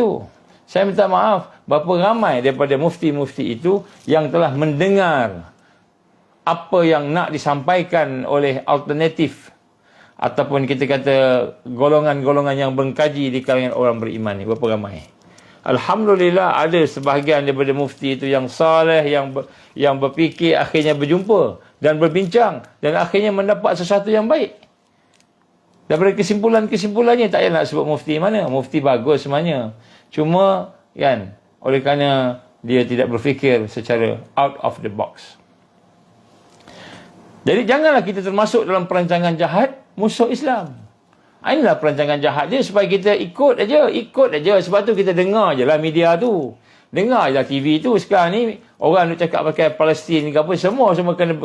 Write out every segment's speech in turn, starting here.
itu. Saya minta maaf, berapa ramai daripada mufti-mufti itu yang telah mendengar apa yang nak disampaikan oleh alternatif ataupun kita kata golongan-golongan yang mengkaji di kalangan orang beriman ni. Berapa ramai? Alhamdulillah ada sebahagian daripada mufti itu yang saleh, yang berfikir, akhirnya berjumpa dan berbincang dan akhirnya mendapat sesuatu yang baik. Daripada kesimpulannya tak payah nak sebut mufti mana. Mufti bagus semuanya. Cuma kan, oleh kerana dia tidak berfikir secara out of the box. Jadi janganlah kita termasuk dalam perancangan jahat musuh Islam. Inilah perancangan jahat dia supaya kita ikut aja. Sebab tu kita dengar je lah media tu. Dengar je lah TV tu. Sekarang ni orang nak cakap pakai Palestin ke apa, semua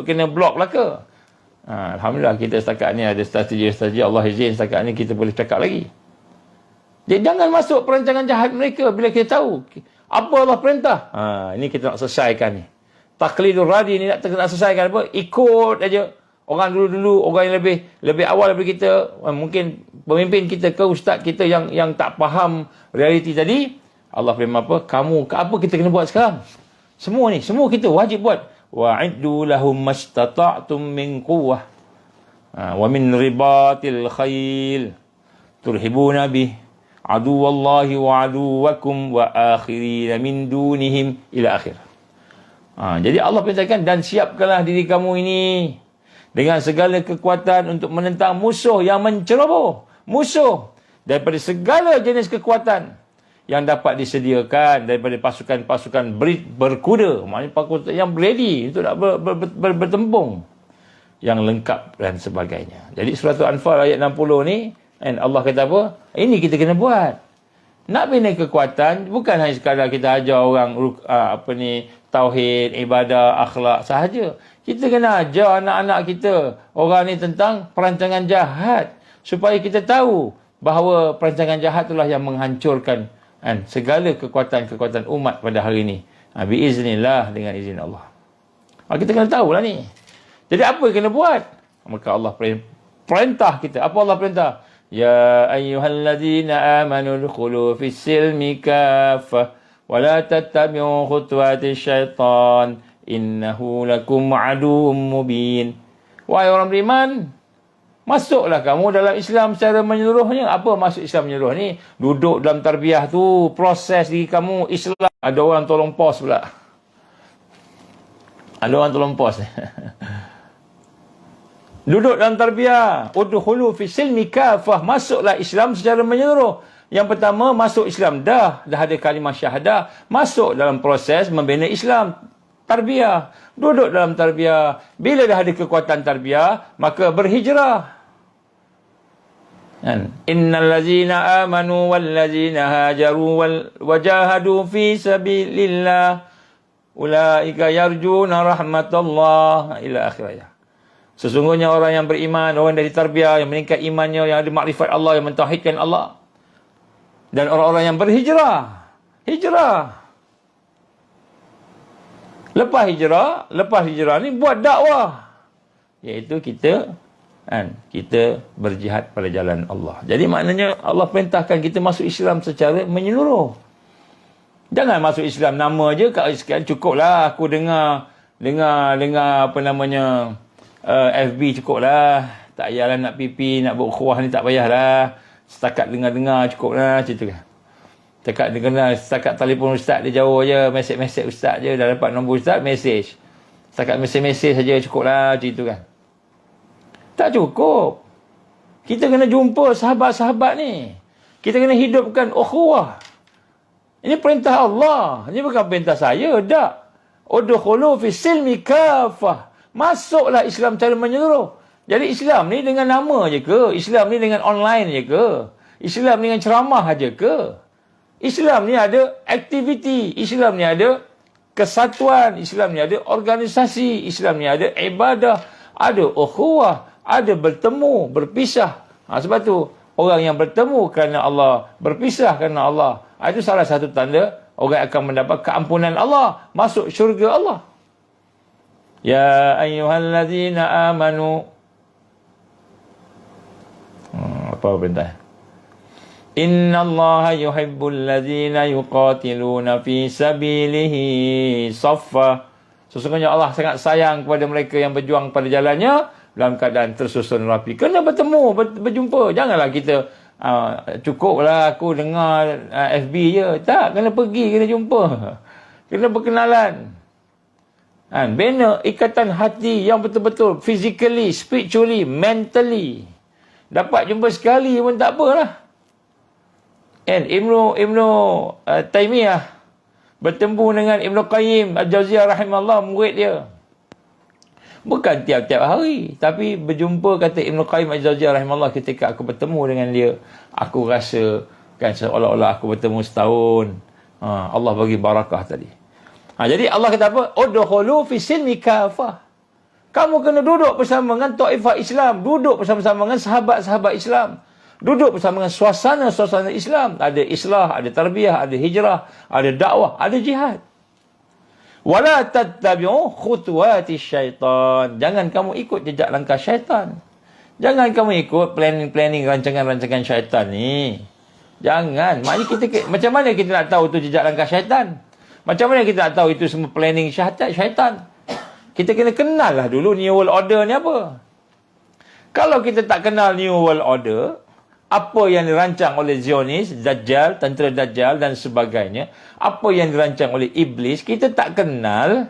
kena block lah ke. Alhamdulillah kita setakat ni ada strategi Allah izin setakat ni kita boleh cakap lagi. Jadi jangan masuk perancangan jahat mereka bila kita tahu apa Allah perintah. Ini kita nak selesaikan ni. Taqlidul radi ni nak selesaikan apa? Ikut aja. Orang dulu-dulu, orang yang lebih awal daripada kita, mungkin pemimpin kita ke ustaz kita yang tak faham realiti tadi, Allah firman apa? Apa kita kena buat sekarang? Semua kita wajib buat. Wa'iddu lahum mastata'tum min quwwah wa min ribatil khayl turhibuna bih aduwallahi wa aduwakum wa akhirin min dunihim ila akhir. Jadi Allah perintahkan, dan siapkanlah diri kamu ini dengan segala kekuatan untuk menentang musuh yang menceroboh. Musuh daripada segala jenis kekuatan yang dapat disediakan daripada pasukan-pasukan berkuda. Maknanya pasukan yang ready untuk nak bertempung. Yang lengkap dan sebagainya. Jadi surah Al-Anfal ayat 60 ni, and Allah kata apa? Ini kita kena buat. Nak bina kekuatan, bukan hanya sekadar kita ajar orang tauhid, ibadah, akhlak sahaja. Kita kena ajar anak-anak kita, orang ni tentang perancangan jahat. Supaya kita tahu bahawa perancangan jahat itulah yang menghancurkan segala kekuatan-kekuatan umat pada hari ini. Biiznillah, dengan izin Allah. Kita kena tahulah ni. Jadi apa yang kena buat? Maka Allah perintah kita. Apa Allah perintah? Ya ayyuhalladzina amanu dukhulu fis silmi kaffah wa la tattabi'u khutuwatis syaitan innahu lakum aduwwum mubin. Wahai orang beriman, masuklah kamu dalam Islam secara menyeluruhnya. Apa maksud Islam menyeluruh ni? Duduk dalam tarbiyah tu, proses diri kamu Islam. Ada orang tolong pause pula. Ada orang tolong pause. Duduk dalam tarbiyah. Udkhulu fi silmi kafah. Masuklah Islam secara menyeluruh. Yang pertama, masuk Islam. Dah ada kalimah syahadah. Masuk dalam proses membina Islam. Tarbiyah. Duduk dalam tarbiyah. Bila dah ada kekuatan tarbiyah, maka berhijrah. Innal ladzina amanu wal ladzina hajaru wajahadu fi sabilillah ulaika yarjuna rahmatullah ila akhir ayat. Sesungguhnya orang yang beriman, orang dari tarbiyah, yang meningkat imannya, yang ada makrifat Allah, yang mentauhidkan Allah. Dan orang-orang yang berhijrah. Hijrah. Lepas hijrah ni buat dakwah. Iaitu kita berjihad pada jalan Allah. Jadi maknanya Allah perintahkan kita masuk Islam secara menyeluruh. Jangan masuk Islam nama je, sekian cukuplah aku dengar apa namanya, FB cukuplah. Tak payahlah nak pipi, nak berukhuwah ni tak payahlah. Setakat dengar-dengar cukuplah, macam tu kan. Setakat telefon ustaz dia jauh je, mesej ustaz je, dah dapat nombor ustaz, mesej. Setakat mesej saja cukuplah, macam tu kan. Tak cukup. Kita kena jumpa sahabat-sahabat ni. Kita kena hidupkan ukhuwah. Ini perintah Allah. Ini bukan perintah saya. Tak. Udkhulu fi silmi kafah. Masuklah Islam secara menyeluruh. Jadi Islam ni dengan nama je ke? Islam ni dengan online je ke? Islam ni dengan ceramah aja ke? Islam ni ada aktiviti. Islam ni ada kesatuan. Islam ni ada organisasi. Islam ni ada ibadah. Ada ukhuwah. Ada bertemu, berpisah. Sebab tu, orang yang bertemu kerana Allah, berpisah kerana Allah. Itu salah satu tanda orang akan mendapat keampunan Allah. Masuk syurga Allah. Ya ayyuhalladzina amanu. Apa perintah? Innallaha yuhibbul ladzina yuqatiluna fi sabilihi saffa. Sesungguhnya Allah sangat sayang kepada mereka yang berjuang pada jalannya dalam keadaan tersusun rapi. Kena bertemu, berjumpa. Janganlah kita cukuplah aku dengar FB je. Tak, kena pergi, kena jumpa. Kena berkenalan. Bina ikatan hati yang betul-betul physically, spiritually, mentally. Dapat jumpa sekali pun tak apalah. Ibnu Taimiyah bertemu dengan Ibnu Qayyim Al-Jauziyah rahimahullah, murid dia. Bukan tiap-tiap hari, tapi berjumpa, kata Ibnu Qayyim Al-Jauziyah rahimahullah, ketika aku bertemu dengan dia, aku rasa kan seolah-olah aku bertemu setahun. Allah bagi barakah tadi. Jadi Allah kata apa? Udkhulu fi silmi kafah. Kamu kena duduk bersama dengan taifah Islam, duduk bersama-sama dengan sahabat-sahabat Islam, duduk bersama dengan suasana-suasana Islam. Ada islah, ada tarbiyah, ada hijrah, ada dakwah, ada jihad. Wala tattabi'u khutuwati syaitan. Jangan kamu ikut jejak langkah syaitan. Jangan kamu ikut planning-planning, rancangan-rancangan syaitan ni. Jangan. Maknanya macam mana kita nak tahu tu jejak langkah syaitan? Macam mana kita nak tahu itu semua planning syaitan? Kita kena kenal lah dulu New World Order ni apa. Kalau kita tak kenal New World Order, apa yang dirancang oleh Zionis, Dajjal, tentera Dajjal dan sebagainya, apa yang dirancang oleh Iblis, kita tak kenal,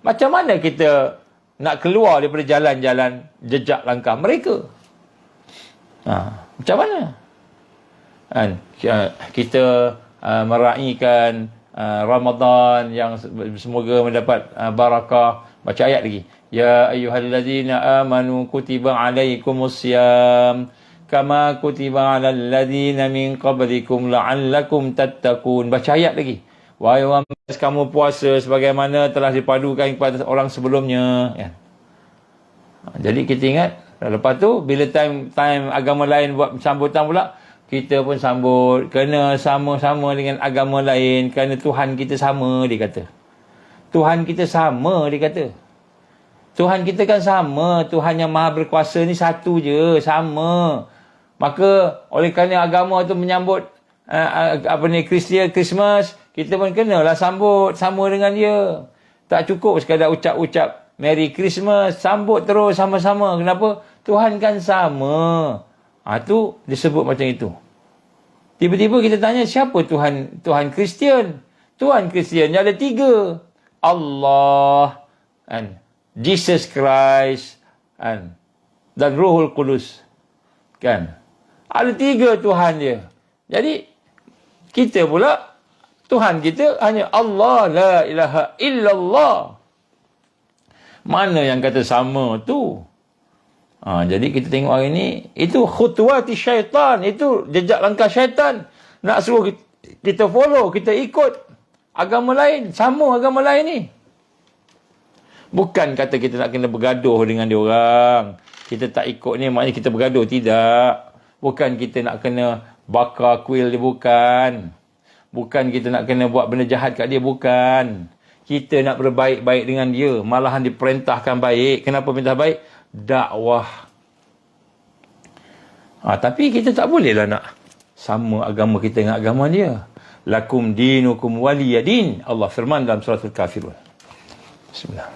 macam mana kita nak keluar daripada jalan-jalan jejak langkah mereka? Macam mana? Kita meraihkan Ramadan yang semoga mendapat barakah. Baca ayat lagi. Ya ayyuhallazina amanu kutiba alaikumusiyam kama kutiba alal ladzina min qablikum la'allakum tattaqun. Baca ayat lagi. Wahai orang, kamu puasa sebagaimana telah dipadukan kepada orang sebelumnya. Jadi kita ingat, lepas tu bila time agama lain buat sambutan pula, kita pun sambut, kena sama-sama dengan agama lain kerana Tuhan kita sama, dia kata. Tuhan kita sama, dia kata. Tuhan kita kan sama, Tuhan yang maha berkuasa ni satu je, sama. Maka oleh kerana agama tu menyambut Christmas, kita pun kenalah sambut sama dengan dia. Tak cukup sekadar ucap-ucap Merry Christmas, sambut terus sama-sama. Kenapa? Tuhan kan sama. Tu disebut macam itu. Tiba-tiba kita tanya, siapa Tuhan Kristian? Tuhan Kristian ada 3. Allah, Jesus Christ, dan Ruhul Qudus. Kan? Ada 3 Tuhan dia. Jadi, kita pula, Tuhan kita hanya Allah, la ilaha illallah. Mana yang kata sama tu? Jadi kita tengok hari ni, itu khutuwati syaitan, itu jejak langkah syaitan. Nak suruh kita follow, kita ikut agama lain, sama agama lain ni. Bukan kata kita nak kena bergaduh dengan dia orang. Kita tak ikut ni, maknanya kita bergaduh. Tidak. Bukan kita nak kena bakar kuil dia, bukan. Bukan kita nak kena buat benda jahat kat dia, bukan. Kita nak berbaik-baik dengan dia. Malahan diperintahkan baik. Kenapa perintah baik? Dakwah. Tapi kita tak bolehlah nak sama agama kita dengan agama dia. Lakum dinukum waliyadin. Allah firman dalam surah Al-Kafirun. Bismillah.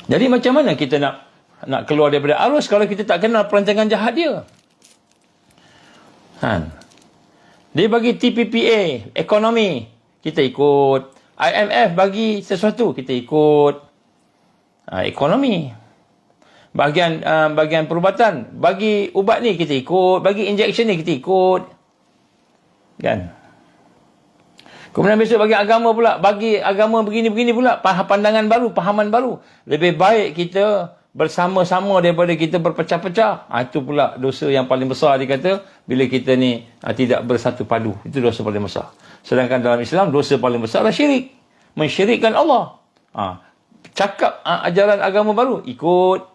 Jadi macam mana kita nak keluar daripada arus kalau kita tak kenal perancangan jahat dia? Dia bagi TPPA, ekonomi, kita ikut. IMF bagi sesuatu, kita ikut. Ekonomi. Bagian perubatan, bagi ubat ni kita ikut, bagi injection ni kita ikut. Kan? Kemudian besok bagi agama pula, bagi agama begini-begini pula, pandangan baru, pahaman baru. Lebih baik kita bersama-sama daripada kita berpecah-pecah. Itu pula dosa yang paling besar, dia kata, bila kita ni tidak bersatu padu. Itu dosa paling besar. Sedangkan dalam Islam, dosa paling besar adalah syirik. Mensyirikkan Allah. Cakap ajaran agama baru, ikut.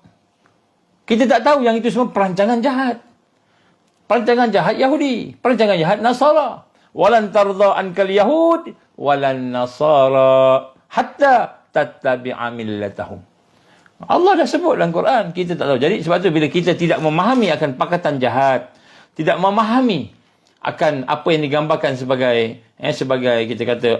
Kita tak tahu yang itu semua perancangan jahat. Perancangan jahat Yahudi, perancangan jahat Nasara. Walan tardha ankal yahud walan nasara hatta tattabi'a millatahum. Allah dah sebut dalam Quran, kita tak tahu. Jadi sebab tu bila kita tidak memahami akan pakatan jahat, tidak memahami akan apa yang digambarkan sebagai kita kata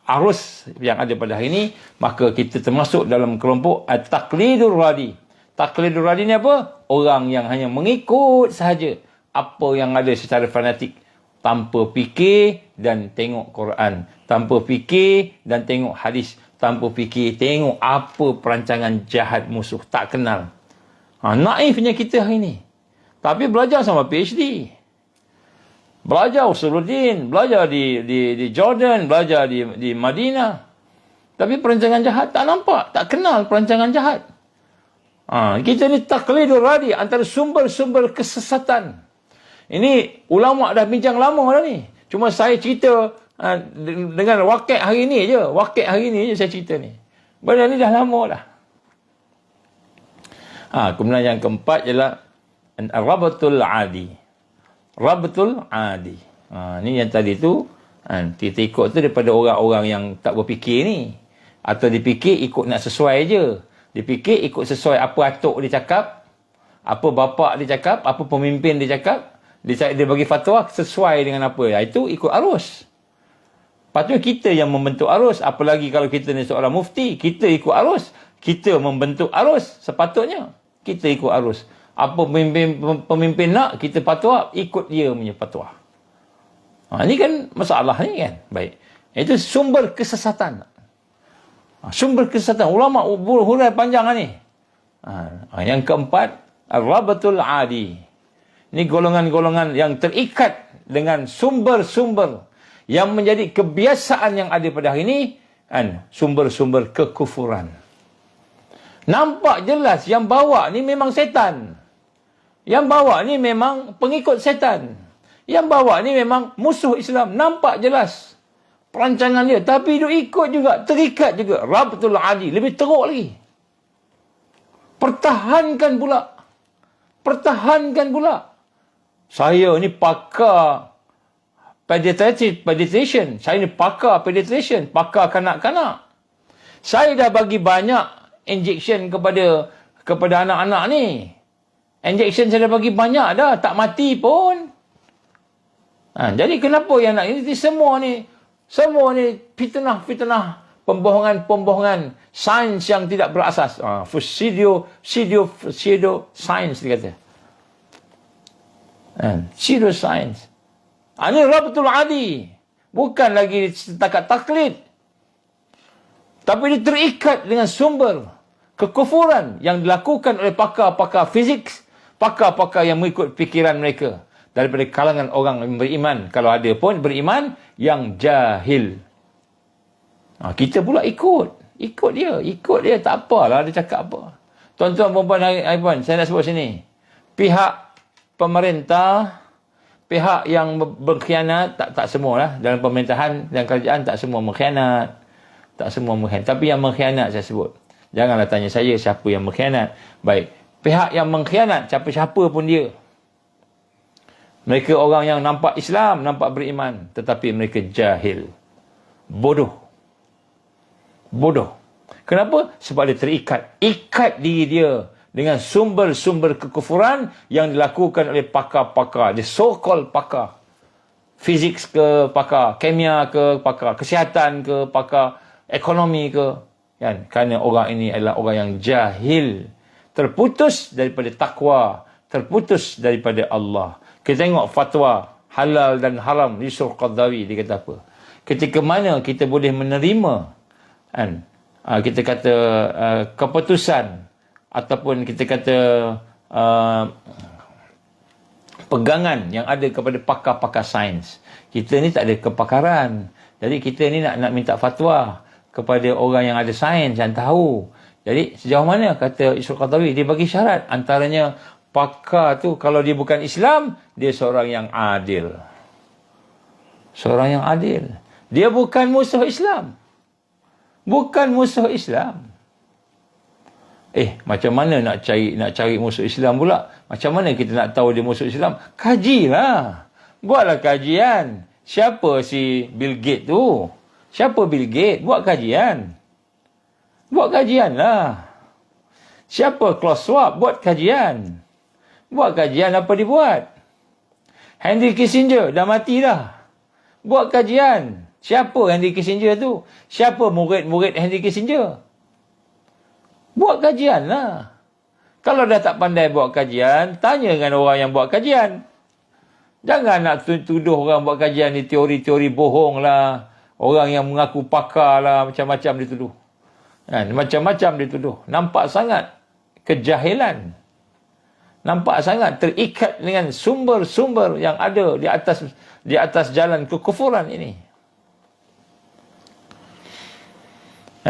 arus yang ada pada hari ini, maka kita termasuk dalam kelompok taqlidur radi. Taqlidur radi ni apa? Orang yang hanya mengikut sahaja apa yang ada secara fanatik, tanpa fikir dan tengok Quran, tanpa fikir dan tengok hadis, tanpa fikir tengok apa perancangan jahat musuh, tak kenal. Naifnya kita hari ini. Tapi belajar sama PhD. Belajar Usuluddin, belajar di Jordan, belajar di Madinah. Tapi perancangan jahat tak nampak, tak kenal perancangan jahat. Kita ni taqlidur radi, antara sumber-sumber kesesatan. Ini ulama' dah bincang lama dah ni. Cuma saya cerita dengan wakil hari ni je. Wakil hari ni je saya cerita ni. Benda ni dah lama dah. Kemudian yang keempat ialah Rabtul Adi. Rabtul Adi. Ni yang tadi tu, kita ikut tu daripada orang-orang yang tak berfikir ni. Atau dipikir ikut nak sesuai je. Dipikir ikut sesuai apa atuk dia cakap, apa bapa dia cakap, apa pemimpin dia cakap. Dia bagi fatwa sesuai dengan apa. Itu ikut arus. Patutnya kita yang membentuk arus. Apalagi kalau kita ni seorang mufti, kita ikut arus. Kita membentuk arus. Sepatutnya kita ikut arus. Apa pemimpin nak, kita fatwa, ikut dia punya fatwa. Ini kan masalah ni kan. Baik. Itu sumber kesesatan. Sumber kesesatan. Ulama' hurai panjang ni. Yang keempat, Rabatul Adi. Ini golongan-golongan yang terikat dengan sumber-sumber yang menjadi kebiasaan yang ada pada hari ini, sumber-sumber kekufuran. Nampak jelas yang bawa ni memang setan. Yang bawa ni memang pengikut setan. Yang bawa ni memang musuh Islam. Nampak jelas perancangan dia. Tapi dia ikut juga, terikat juga. Rabtul Adi, lebih teruk lagi. Pertahankan pula. Saya ni pakar pediatrician. Saya ni pakar pediatrician. Pakar kanak-kanak. Saya dah bagi banyak injection kepada anak-anak ni. Injection saya dah bagi banyak dah. Tak mati pun. Jadi kenapa yang nak ini semua ni fitnah. Pembohongan sains yang tidak berasas. Pseudo science dia kata. Pseudo science. Ini Rabtul Adi. Bukan lagi setakat taklid. Tapi dia terikat dengan sumber kekufuran yang dilakukan oleh pakar-pakar fizik, pakar-pakar yang mengikut fikiran mereka. Daripada kalangan orang yang beriman. Kalau ada pun beriman yang jahil. Kita pula ikut dia. Tak apalah dia cakap apa. Tuan-tuan, puan-puan, saya nak sebut sini. Pihak pemerintah, pihak yang berkhianat, tak semualah. Dalam pemerintahan dan kerajaan tak semua mengkhianat. Tapi yang mengkhianat saya sebut. Janganlah tanya saya siapa yang mengkhianat. Baik. Pihak yang mengkhianat, siapa-siapa pun dia. Mereka orang yang nampak Islam, nampak beriman. Tetapi mereka jahil. Bodoh. Kenapa? Sebab dia terikat. Ikat diri dia dengan sumber-sumber kekufuran yang dilakukan oleh pakar-pakar. Dia so-called pakar. Fizik ke pakar, kimia ke pakar, kesihatan ke pakar, ekonomi ke. Kerana orang ini adalah orang yang jahil. Terputus daripada takwa. Terputus daripada Allah. Kita tengok fatwa halal dan haram Yusuf Qaradawi. Dia kata apa? Ketika mana kita boleh menerima kita kata keputusan ataupun kita kata pegangan yang ada kepada pakar-pakar sains. Kita ni tak ada kepakaran. Jadi kita ni nak minta fatwa kepada orang yang ada sains yang tahu. Jadi sejauh mana kata Yusuf Qaradawi, dia bagi syarat. Antaranya pakar tu kalau dia bukan Islam, dia seorang yang adil. Dia bukan musuh Islam. Macam mana nak cari musuh Islam pula? Macam mana kita nak tahu dia musuh Islam? Kajilah. Buatlah kajian. Siapa si Bill Gates tu? Buat kajian. Lah. Siapa Klaus Schwab? Buat kajian apa dia buat? Henry Kissinger dah mati dah. Buat kajian. Siapa Henry Kissinger tu? Siapa murid-murid Henry Kissinger? Buat kajian lah. Kalau dah tak pandai buat kajian, tanya dengan orang yang buat kajian. Jangan nak tuduh orang buat kajian ni teori-teori bohong lah. Orang yang mengaku pakar lah, macam-macam dituduh. Macam-macam dituduh. Nampak sangat kejahilan. Nampak sangat terikat dengan sumber-sumber yang ada di atas jalan kekufuran ini.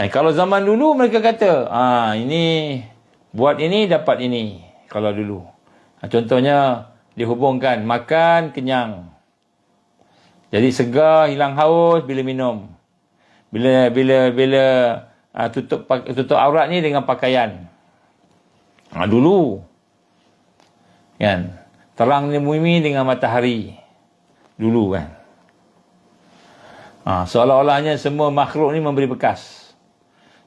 Kalau zaman dulu mereka kata, ini buat ini dapat ini. Kalau dulu. Contohnya dihubungkan makan kenyang. Jadi segar, hilang haus bila minum. Bila tutup aurat ni dengan pakaian. Dulu. Kan? Terang bumi dengan matahari. Dulu kan. Seolah-olahnya semua makhluk ni memberi bekas.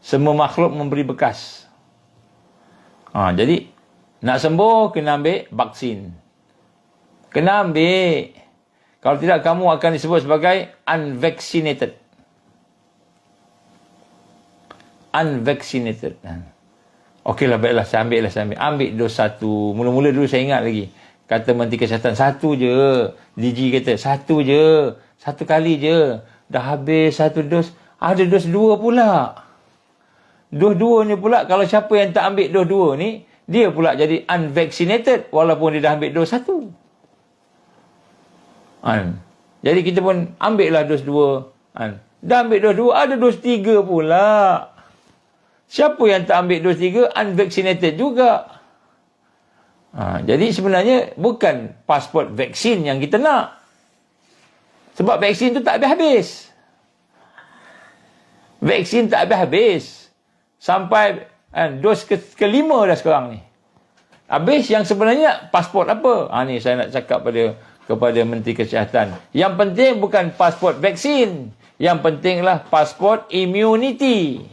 Semua makhluk memberi bekas. Jadi nak sembuh kena ambil vaksin. Kena ambil. Kalau tidak kamu akan disebut sebagai unvaccinated. Unvaccinated. Okeylah, baiklah, saya ambil. Ambil dos 1. Mula-mula dulu saya ingat lagi. Kata Menteri Kesihatan, 1 je. DG kata, 1 je. 1 kali je. Dah habis 1 dos. Ada dos 2 pula. Dos 2 ni pula, kalau siapa yang tak ambil dos 2 ni, dia pula jadi unvaccinated. Walaupun dia dah ambil dos 1. Jadi kita pun ambil lah dos 2. Dah ambil dos 2, ada dos 3 pula. Siapa yang tak ambil dos 3, unvaccinated juga. Jadi sebenarnya bukan pasport vaksin yang kita nak. Sebab vaksin tu tak habis-habis. Vaksin tak habis-habis. Sampai dos kelima dah sekarang ni. Habis yang sebenarnya pasport apa? Ni saya nak cakap kepada Menteri Kesihatan. Yang penting bukan pasport vaksin. Yang pentinglah pasport immunity.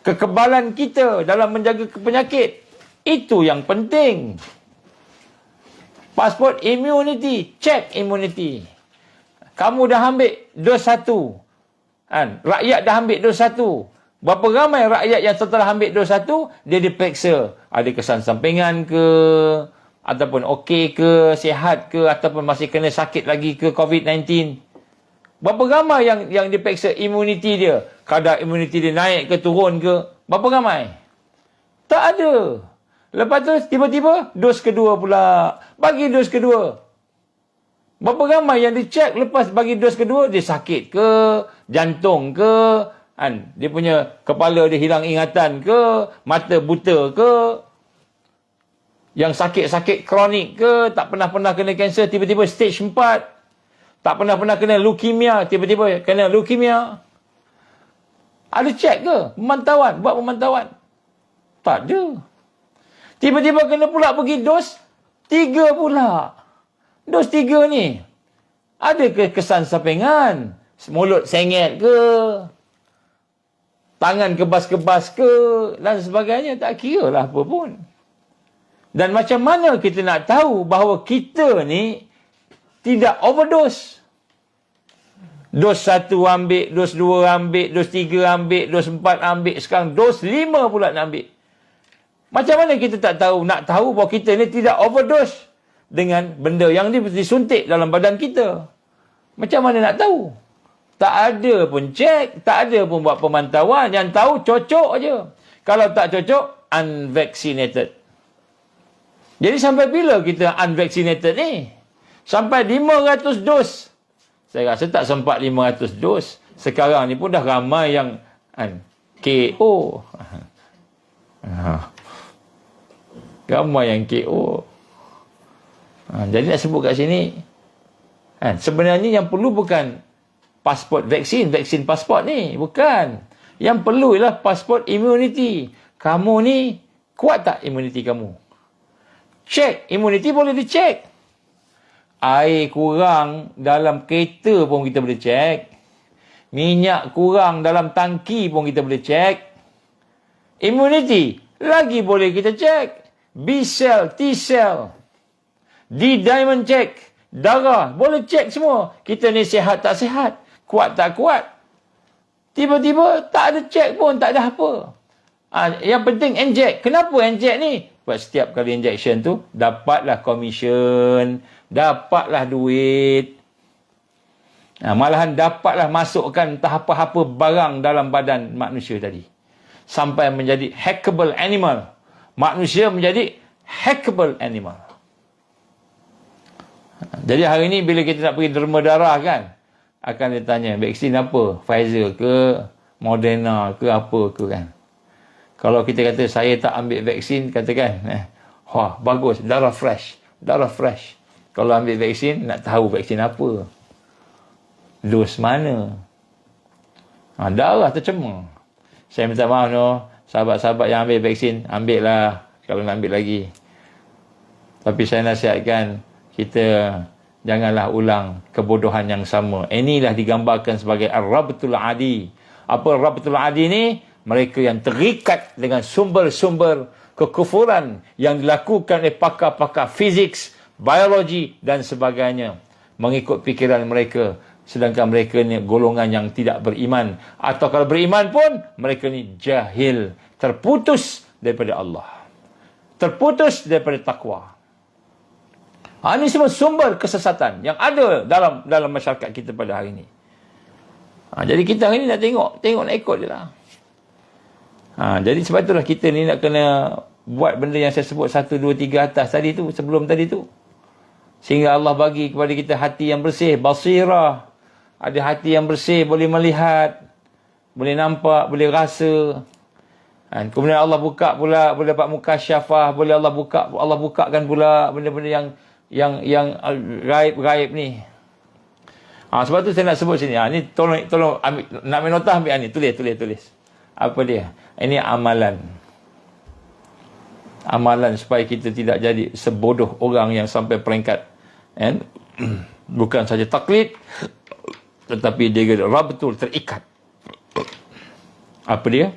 Kekebalan kita dalam menjaga penyakit. Itu yang penting. Pasport immunity. Check immunity. Kamu dah ambil dos 1. Rakyat dah ambil dos 1. Berapa ramai rakyat yang setelah ambil dos 1, dia diperiksa. Ada kesan sampingan ke? Ataupun okey ke? Sihat ke? Ataupun masih kena sakit lagi ke COVID-19? Berapa ramai yang diperiksa imuniti dia? Kadar imuniti dia naik ke turun ke? Berapa ramai? Tak ada. Lepas tu tiba-tiba dos kedua pula. Bagi dos kedua. Berapa ramai yang dicek lepas bagi dos kedua, dia sakit ke? Jantung ke? Dia punya kepala dia hilang ingatan ke? Mata buta ke? Yang sakit-sakit kronik ke? Tak pernah kena kanser, tiba-tiba stage 4. Tak pernah kena leukemia, tiba-tiba kena leukemia. Ada cek ke? Pemantauan, buat pemantauan. Tak ada. Tiba-tiba kena pula pergi dos 3 pula. Dos 3 ni. Ada ke kesan sampingan? Mulut sengit ke? Tangan kebas-kebas ke? Dan sebagainya. Tak kira lah apa pun. Dan macam mana kita nak tahu bahawa kita ni tidak overdose? Dos 1 ambil, dos 2 ambil, dos 3 ambil, dos 4 ambil. Sekarang dos 5 pula nak ambil. Macam mana kita tak tahu? Nak tahu bahawa kita ni tidak overdose dengan benda yang disuntik dalam badan kita. Macam mana nak tahu? Tak ada pun cek, tak ada pun buat pemantauan. Yang tahu cocok aja. Kalau tak cocok, unvaccinated. Jadi sampai bila kita unvaccinated ni? Sampai 500 dos. Saya rasa tak sempat 500 dos. Sekarang ni pun dah ramai yang KO. Ramai yang KO. Jadi nak sebut kat sini, sebenarnya yang perlu bukan pasport vaksin pasport ni. Bukan. Yang perlu ialah pasport immunity. Kamu ni kuat tak immunity kamu? Cek. Immunity boleh dicek. Air kurang dalam kereta pun kita boleh cek. Minyak kurang dalam tangki pun kita boleh cek. Immunity lagi boleh kita cek. B cell, T cell. D-diamond check. darah, boleh cek semua. Kita ni sihat tak sihat, kuat tak kuat. Tiba-tiba tak ada cek pun, tak ada apa. Yang penting inject. Kenapa inject ni? Sebab setiap kali injection tu, dapatlah commission, dapatlah duit. Malahan dapatlah masukkan entah apa-apa barang dalam badan manusia tadi. Sampai menjadi hackable animal. Manusia menjadi hackable animal. Jadi hari ni bila kita nak pergi derma darah kan, akan ditanya vaksin apa? Pfizer ke, Moderna ke, apa ke kan. Kalau kita kata saya tak ambil vaksin, katakan, wah bagus, darah fresh. Darah fresh. Kalau ambil vaksin, nak tahu vaksin apa. Dos mana? Darah tercemar. Saya minta maaf sahabat-sahabat yang ambil vaksin, ambil lah kalau nak ambil lagi. Tapi saya nasihatkan kita janganlah ulang kebodohan yang sama. Inilah digambarkan sebagai ar-rabtul adi. Apa rabtul adi ni? Mereka yang terikat dengan sumber-sumber kekufuran yang dilakukan oleh pakar-pakar fizik, biologi dan sebagainya. Mengikut fikiran mereka. Sedangkan mereka ni golongan yang tidak beriman. Atau kalau beriman pun, mereka ni jahil. Terputus daripada Allah. Terputus daripada takwa. Ini semua sumber kesesatan yang ada dalam masyarakat kita pada hari ini. Jadi kita hari ini nak tengok nak ikut je lah. Jadi sebab itulah kita ni nak kena buat benda yang saya sebut 1, 2, 3 atas tadi tu, sebelum tadi tu. Sehingga Allah bagi kepada kita hati yang bersih, basirah. Ada hati yang bersih, boleh melihat, boleh nampak, boleh rasa. Kemudian Allah buka pula, boleh dapat mukasyafah, boleh Allah bukakan pula benda-benda yang gaib-gaib ni. Sebab tu saya nak sebut sini. Ni tolong ambil, nak ambil notah, ambil ni, tulis. Apa dia? Ini amalan. Amalan supaya kita tidak jadi sebodoh orang yang sampai peringkat bukan saja taklid, tetapi dia betul terikat. Apa dia?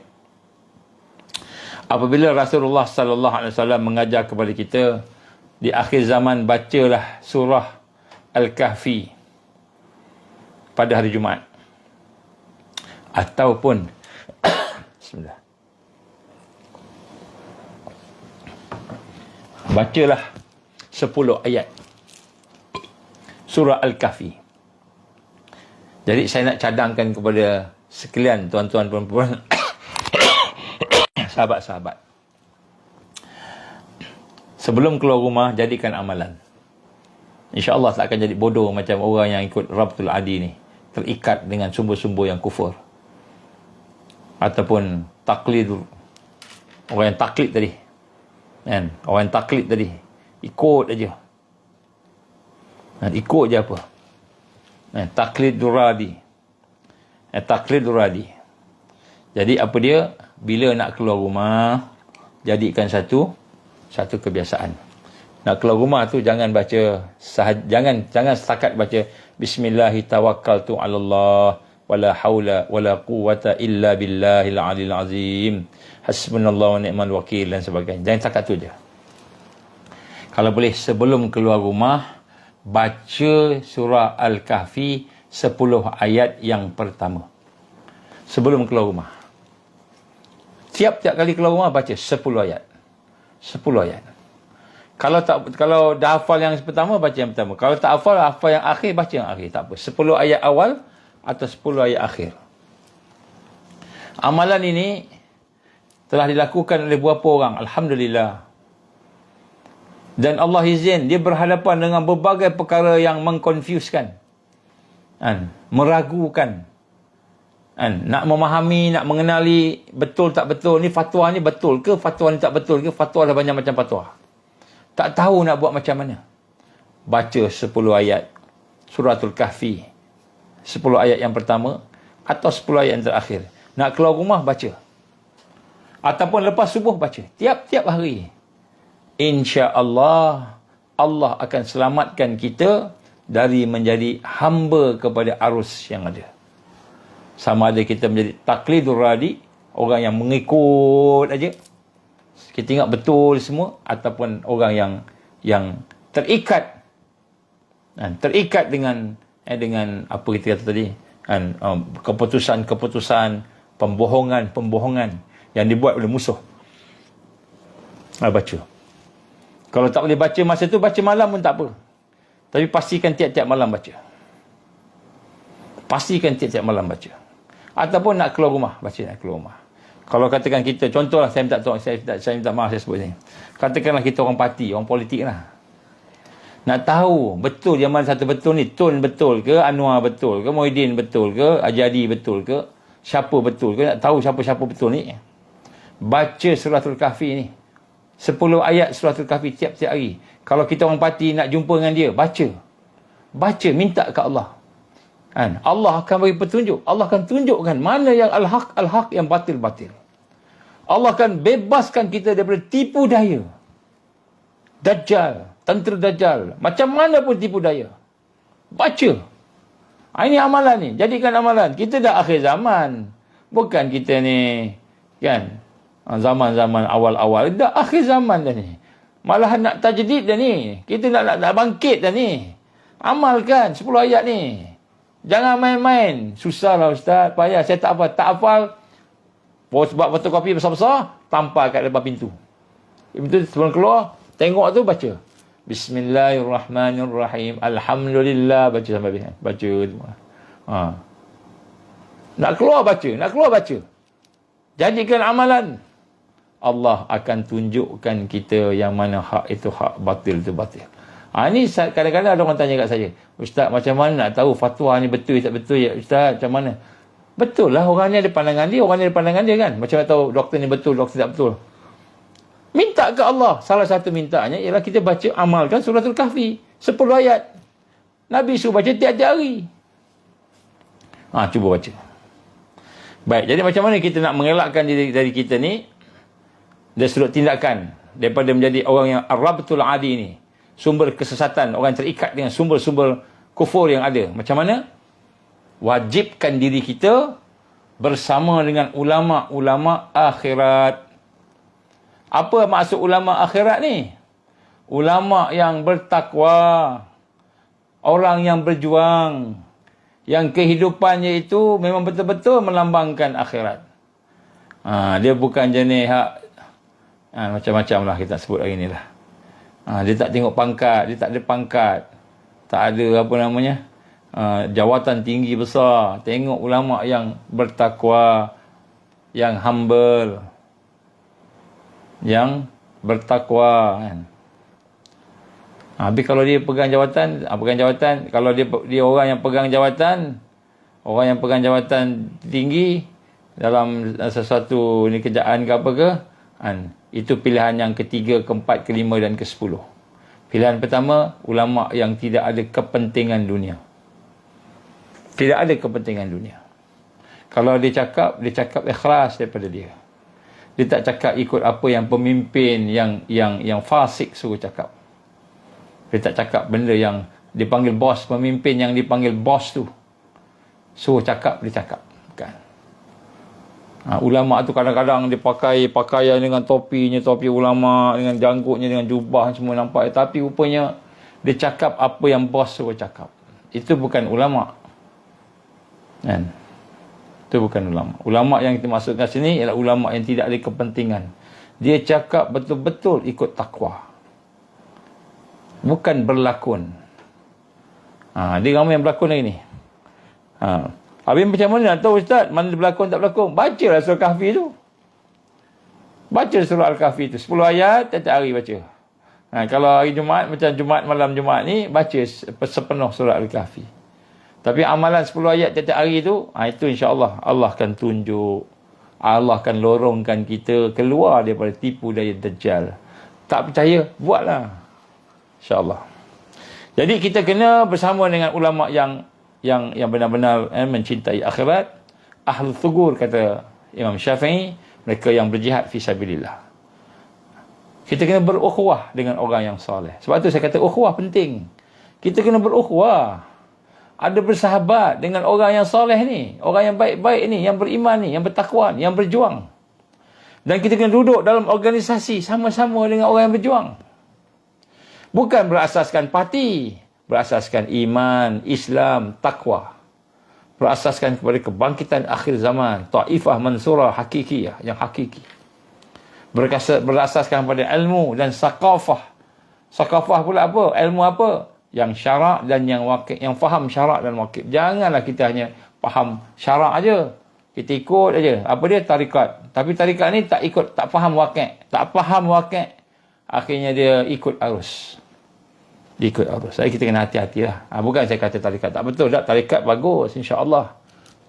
Apabila Rasulullah sallallahu alaihi wasallam mengajar kepada kita di akhir zaman, bacalah surah Al-Kahfi pada hari Jumaat. Ataupun bismillah. Bacalah 10 ayat surah Al-Kahfi. Jadi saya nak cadangkan kepada sekalian tuan-tuan perempuan, sahabat-sahabat. Sebelum keluar rumah, jadikan amalan. InsyaAllah tak akan jadi bodoh macam orang yang ikut Rabtul Adi ni. Terikat dengan sumber-sumber yang kufur. Ataupun taklid. Orang yang taklid tadi. Orang yang taklid tadi. Ikut aja. Ikut je apa. Taklid duradi. Taklid duradi. Jadi apa dia? Bila nak keluar rumah, jadikan satu kebiasaan. Nak keluar rumah tu jangan baca jangan setakat baca bismillahi tawakkaltu 'alallah wala haula wala quwwata illa billahil aliyil azim. Hasbunallahu wa ni'mal wakil dan sebagainya. Jangan setakat tu je. Kalau boleh sebelum keluar rumah, baca surah Al-Kahfi 10 ayat yang pertama. Sebelum keluar rumah. Tiap-tiap kali keluar rumah baca 10 ayat. 10 ayat. Kalau dah hafal yang pertama, baca yang pertama. Kalau tak hafal yang akhir, baca yang akhir. Tak apa. 10 ayat awal atau 10 ayat akhir. Amalan ini telah dilakukan oleh beberapa orang. Alhamdulillah. Dan Allah izin, dia berhadapan dengan berbagai perkara yang mengkonfuskan. Meragukan. Nak memahami, nak mengenali betul tak betul. Ni fatwa ni betul ke? Fatwa ni tak betul ke? Fatwa ada banyak macam fatwa. Tak tahu nak buat macam mana. Baca 10 ayat Suratul Kahfi. 10 ayat yang pertama atau 10 ayat yang terakhir. Nak keluar rumah, baca. Ataupun lepas subuh, baca. Tiap-tiap hari. InsyaAllah, Allah akan selamatkan kita dari menjadi hamba kepada arus yang ada. Sama ada kita menjadi taklidur radi, orang yang mengikut aja, kita ingat betul semua, ataupun orang yang terikat Terikat dengan apa kita kata tadi, keputusan-keputusan, pembohongan yang dibuat oleh musuh. Baca. Kalau tak boleh baca masa tu, baca malam pun tak apa. Tapi pastikan tiap-tiap malam baca. Pastikan tiap-tiap malam baca. Ataupun nak keluar rumah, baca nak keluar rumah. Kalau katakan kita, contohlah, saya minta maaf saya sebut ni. Katakanlah kita orang parti, orang politik lah. Nak tahu betul yang mana satu betul ni, Tun betul ke, Anwar betul ke, Muhyiddin betul ke, Ajadi betul ke, siapa betul ke, nak tahu siapa-siapa betul ni. Baca Suratul Kahfi ni. 10 ayat Suratul Kahfi tiap-tiap hari. Kalau kita orang parti nak jumpa dengan dia, baca. Baca, minta ke Allah. Allah akan bagi petunjuk. Allah akan tunjukkan mana yang al-haq, yang batil-batil. Allah akan bebaskan kita daripada tipu daya Dajjal, tentera Dajjal. Macam mana pun tipu daya. Baca. Ini amalan ni. Jadikan amalan. Kita dah akhir zaman. Bukan kita ni, kan, zaman-zaman awal-awal. Dah akhir zaman dah ni. Malahan nak tajdid dah ni. Kita nak bangkit dah ni. Amalkan 10 ayat ni. Jangan main-main. Susahlah ustaz. Payah. Saya tak hafal. Tak hafal. Sebab fotokopi besar-besar, tampal kat depan pintu. Pintu sebelum keluar, tengok tu baca. Bismillahirrahmanirrahim. Alhamdulillah. Baca sampai habis. Baca tu. Nak keluar baca. Nak keluar baca. Jadikan amalan. Allah akan tunjukkan kita yang mana hak itu hak, batil itu batil. Ini kadang-kadang ada orang tanya kat saya, Ustaz, macam mana nak tahu fatwa ni betul tak betul ya Ustaz? Macam mana? Betul lah, orang ni ada pandangan dia, orang ni ada pandangan dia kan. Macam mana tahu doktor ni betul, doktor tak betul? Minta ke Allah. Salah satu mintaannya ialah kita baca, amalkan Suratul Kahfi. 10 ayat. Nabi suruh baca tiap-tiap hari. Cuba baca. Baik, jadi macam mana kita nak mengelakkan diri dari kita ni dari sudut tindakan daripada menjadi orang yang ar-rabtul adi ni, sumber kesesatan, orang terikat dengan sumber-sumber kufur yang ada. Macam mana? Wajibkan diri kita bersama dengan ulama-ulama akhirat. Apa maksud ulama akhirat ni? Ulama yang bertakwa, orang yang berjuang, yang kehidupannya itu memang betul-betul melambangkan akhirat. Dia bukan jenis macam-macam lah kita sebut hari ni lah. Dia tak tengok pangkat, dia tak ada pangkat, tak ada apa namanya, jawatan tinggi besar. Tengok ulama yang bertakwa, yang humble, yang bertakwa kan. Habis kalau dia pegang jawatan, kalau dia orang yang pegang jawatan tinggi dalam sesuatu ni, kerjaan ke apa ke, itu pilihan yang ketiga, keempat, kelima dan ke-10. Pilihan pertama, ulama yang tidak ada kepentingan dunia. Tidak ada kepentingan dunia. Kalau dia cakap ikhlas daripada dia. Dia tak cakap ikut apa yang pemimpin yang fasik suruh cakap. Dia tak cakap benda yang dipanggil bos, pemimpin yang dipanggil bos tu suruh cakap, dia cakap. Kan? Ulama tu kadang-kadang dia pakai pakaian dengan topinya, topi ulama, dengan janggutnya, dengan jubah semua nampak. Tapi rupanya dia cakap apa yang bos suruh cakap. Itu bukan ulama. Kan? Itu bukan ulama. Ulama yang kita maksudkan sini ialah ulama yang tidak ada kepentingan. Dia cakap betul-betul ikut takwa. Bukan berlakon. Dia ramai yang berlakon lagi ni. Habis macam mana nak tahu Ustaz mana berlakon tak berlakon? Bacalah surah Kahfi tu. Baca surah Al-Kahfi tu 10 ayat tiap-tiap hari baca. Kalau hari Jumaat, macam Jumaat malam Jumaat ni, baca sepenuh surah Al-Kahfi. Tapi amalan 10 ayat tiap-tiap hari tu, itu insya-Allah Allah akan tunjuk. Allah akan lorongkan kita keluar daripada tipu daya Dajjal. Tak percaya, buatlah. InsyaAllah. Jadi kita kena bersama dengan ulama yang benar-benar mencintai akhirat. Ahlul thugur, kata Imam Syafi'i, mereka yang berjihad fi sabilillah. Kita kena berukhuwah dengan orang yang soleh. Sebab tu saya kata ukhuwah penting. Kita kena berukhuwah. Ada bersahabat dengan orang yang soleh ni, orang yang baik-baik ni, yang beriman ni, yang bertakwa ni, yang berjuang. Dan kita kena duduk dalam organisasi sama-sama dengan orang yang berjuang. Bukan berasaskan parti, berasaskan iman, Islam, takwa. Berasaskan kepada kebangkitan akhir zaman, taifah mansurah hakikiyah, yang hakiki. Berasaskan pada ilmu dan sakafah. Sakafah pula apa? Ilmu apa? Yang syarak dan yang waqi', yang faham syarak dan waqi'. Janganlah kita hanya faham syarak aja. Kita ikut aja. Apa dia? Tarikat. Tapi tarikat ni tak ikut, tak faham waqi'. Tak faham waqi'. Akhirnya dia ikut arus. Dia ikut arus. Jadi kita kena hati-hatilah. Bukan saya kata tarikat tak betul. Tak, tarikat bagus, insya-Allah.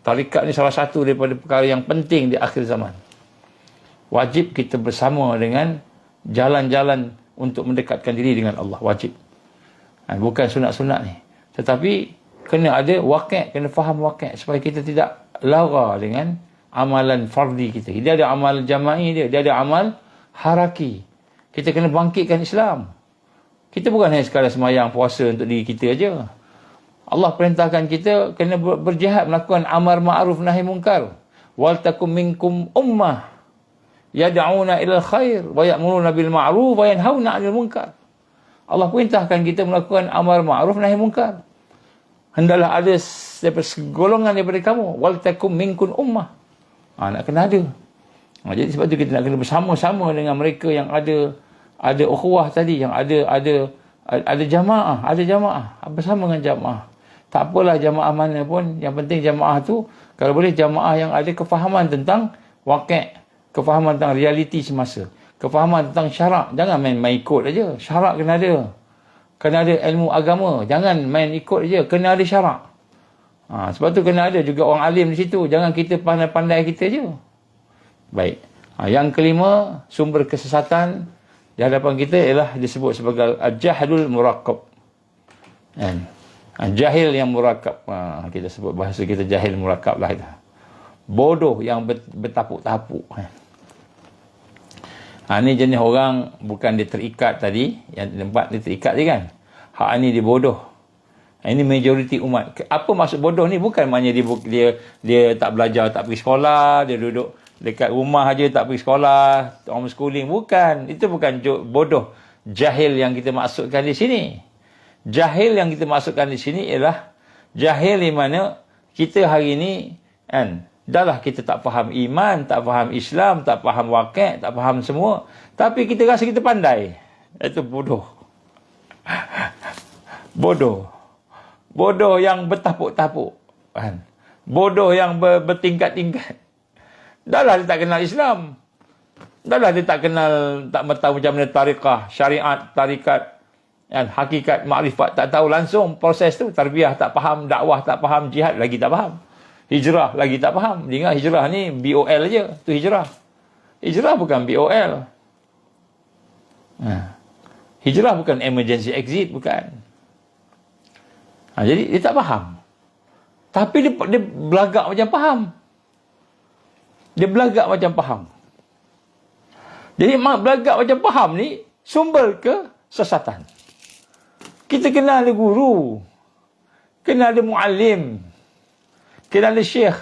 Tarikat ni salah satu daripada perkara yang penting di akhir zaman. Wajib kita bersama dengan jalan-jalan untuk mendekatkan diri dengan Allah. Wajib. Bukan sunat-sunat ni. Tetapi kena ada waqi', kena faham waqi' supaya kita tidak lara dengan amalan fardi kita. Dia ada amal jama'i dia ada amal haraki. Kita kena bangkitkan Islam. Kita bukan hanya sekadar semayang puasa untuk diri kita aja. Allah perintahkan kita kena berjihad melakukan amar ma'ruf nahi munkar. Wal takum minkum ummah yad'una ilal khair wa ya'muruna bil ma'ruf wa yanhauna 'anil munkar. Allah perintahkan kita melakukan amar ma'ruf nahi munkar. Hendaklah ada daripada segolongan daripada kamu. Wal takum minkum ummah. Nak kena ada. Jadi sebab tu kita nak kena bersama-sama dengan mereka yang ada ukhuwah tadi, yang ada jamaah, bersama dengan jamaah. Tak apalah jamaah mana pun, yang penting jamaah tu kalau boleh jamaah yang ada kefahaman tentang waqi', kefahaman tentang realiti semasa, kefahaman tentang syarak. Jangan main ikut aja. Syarak kena ada. Kena ada ilmu agama. Jangan main ikut aja, kena ada syarak. Sebab tu kena ada juga orang alim di situ. Jangan kita pandai-pandai kita je. Baik. Yang kelima, sumber kesesatan di hadapan kita ialah disebut sebagai al-jahlul murakkab. Jahil yang murakkab. Kita sebut bahasa kita jahil murakkab lah itu. Bodoh yang bertapuk-tapuk. Ni jenis orang bukan dia terikat tadi, yang tempat dia terikat je kan. Hak ni dia bodoh. Ini majoriti umat. Apa maksud bodoh ni? Bukan maknanya dia tak belajar, tak pergi sekolah, dia duduk dekat rumah aja tak pergi sekolah, homeschooling. Bukan. Itu bukan bodoh. Jahil yang kita maksudkan di sini. Jahil yang kita maksudkan di sini ialah jahil di mana kita hari ini dahlah kita tak faham iman, tak faham Islam, tak faham waqi', tak faham semua. Tapi kita rasa kita pandai. Itu bodoh. Bodoh. Bodoh yang bertapuk-tapuk. Bodoh yang bertingkat-tingkat. Dahlah dia tak kenal Islam. Dahlah dia tak kenal, tak tahu macam mana tariqah, syariat, tarikat, hakikat, makrifat. Tak tahu langsung proses tu. Tarbiyah tak faham, dakwah tak faham, jihad lagi tak faham. Hijrah lagi tak faham. Dia ingat hijrah ni BOL je. Tu hijrah. Hijrah bukan BOL. Hijrah bukan emergency exit. Bukan. Jadi dia tak faham. Tapi dia belagak macam faham. Dia belagak macam faham. Jadi belagak macam faham ni sumber kesesatan. Kita kena ada guru. Kena ada muallim. Kena ada syekh.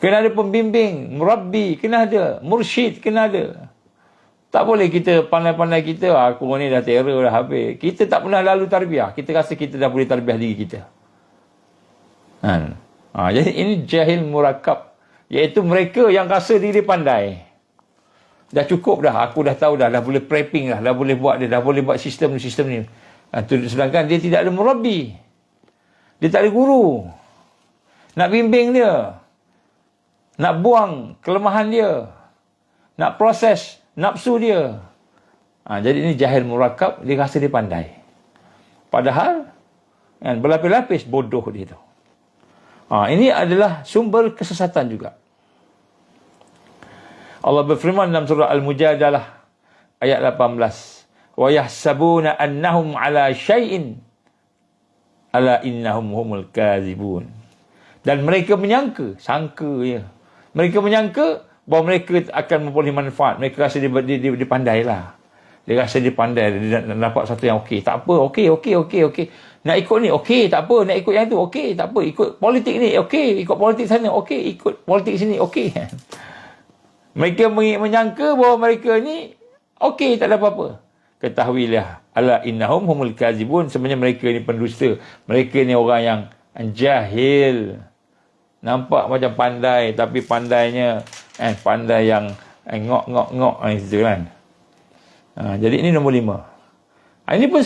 Kena ada pembimbing, murabbi, kena ada. Mursyid, kena ada. Tak boleh kita pandai-pandai kita, aku ni dah terror dah habis. Kita tak pernah lalu tarbiyah. Kita rasa kita dah boleh tarbiyah diri kita. Jadi ini jahil murakkab. Iaitu mereka yang rasa diri pandai. Dah cukup dah. Aku dah tahu dah boleh prepping dah. Dah boleh buat dah boleh buat sistem ni. Sedangkan dia tidak ada murabbi. Dia tak ada guru. Nak bimbing dia. Nak buang kelemahan dia. Nak proses nafsu dia. Jadi ini jahil murakkab. Dia rasa dia pandai. Padahal berlapis-lapis bodoh dia tu. Ini adalah sumber kesesatan juga. Allah berfirman dalam surah Al-Mujadalah ayat 18. Wa yahsabuna annahum ala syai'in ala innahum humul kadzibun. Dan mereka menyangka, mereka menyangka bahawa mereka akan memperoleh manfaat. Mereka rasa dia pandai lah. Dia rasa dia pandai, dia dapat satu yang okey. Tak apa, okey. Nak ikut ni, okey, tak apa. Nak ikut yang tu, okey, tak apa. Ikut politik ni, okey. Ikut politik sana, okey. Ikut politik sini, okey. Mereka menyangka bahawa mereka ni okey, tak ada apa-apa. Ketahuilah, Ala innahum humul kazibun. Sebenarnya mereka ni pendusta. Mereka ni orang yang jahil. Nampak macam pandai, tapi pandainya pandai yang ngok gitu kan. Jadi ini nombor 5. Ini pun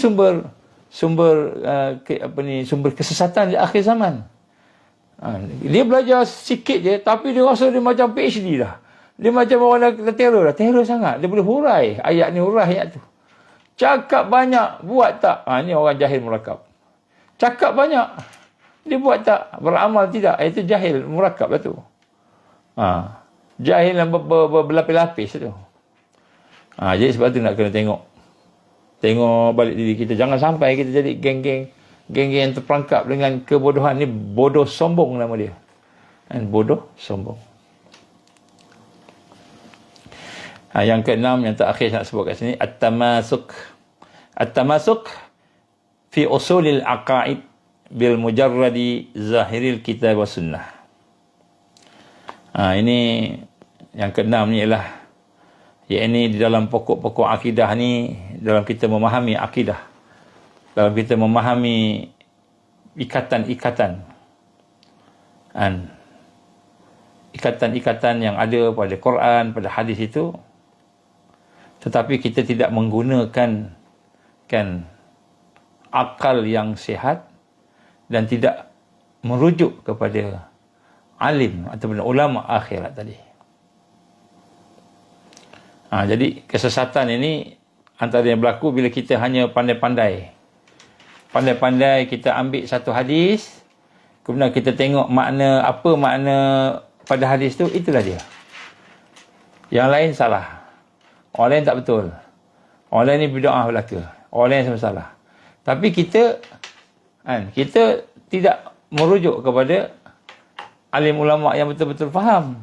sumber kesesatan di akhir zaman. Dia belajar sikit je, tapi dia rasa dia macam PhD dah. Dia macam orang dah terror dah. Terror sangat. Dia boleh hurai ayat ni, hurai ayat tu. Cakap banyak, buat tak. Ni orang jahil murakab. Cakap banyak, dia buat tak. Beramal tidak. Itu jahil murakab lah tu. Jahil yang berlapis-lapis tu. Jadi sebab tu nak kena tengok balik diri kita. Jangan sampai kita jadi geng-geng yang terperangkap dengan kebodohan ni. Bodoh sombong nama dia. Bodoh sombong. Yang keenam, yang terakhir nak sebut kat sini, at-tamasuk fi usulil aqaid bil mujarradi zahiril kitab wa sunnah. Ini yang keenam ni ialah, yakni di dalam pokok-pokok akidah ni, dalam kita memahami akidah, dalam kita memahami ikatan-ikatan yang ada pada Quran, pada hadis itu, tetapi kita tidak menggunakan akal yang sihat dan tidak merujuk kepada alim ataupun ulama akhirat tadi. Jadi kesesatan ini antara yang berlaku bila kita hanya pandai-pandai kita ambil satu hadis, kemudian kita tengok apa makna pada hadis tu, itulah dia. Yang lain salah. Orang lain tak betul. Orang lain ni bid'ah belaka. Orang lain sama salah. Tapi kita tidak merujuk kepada alim ulama yang betul-betul faham.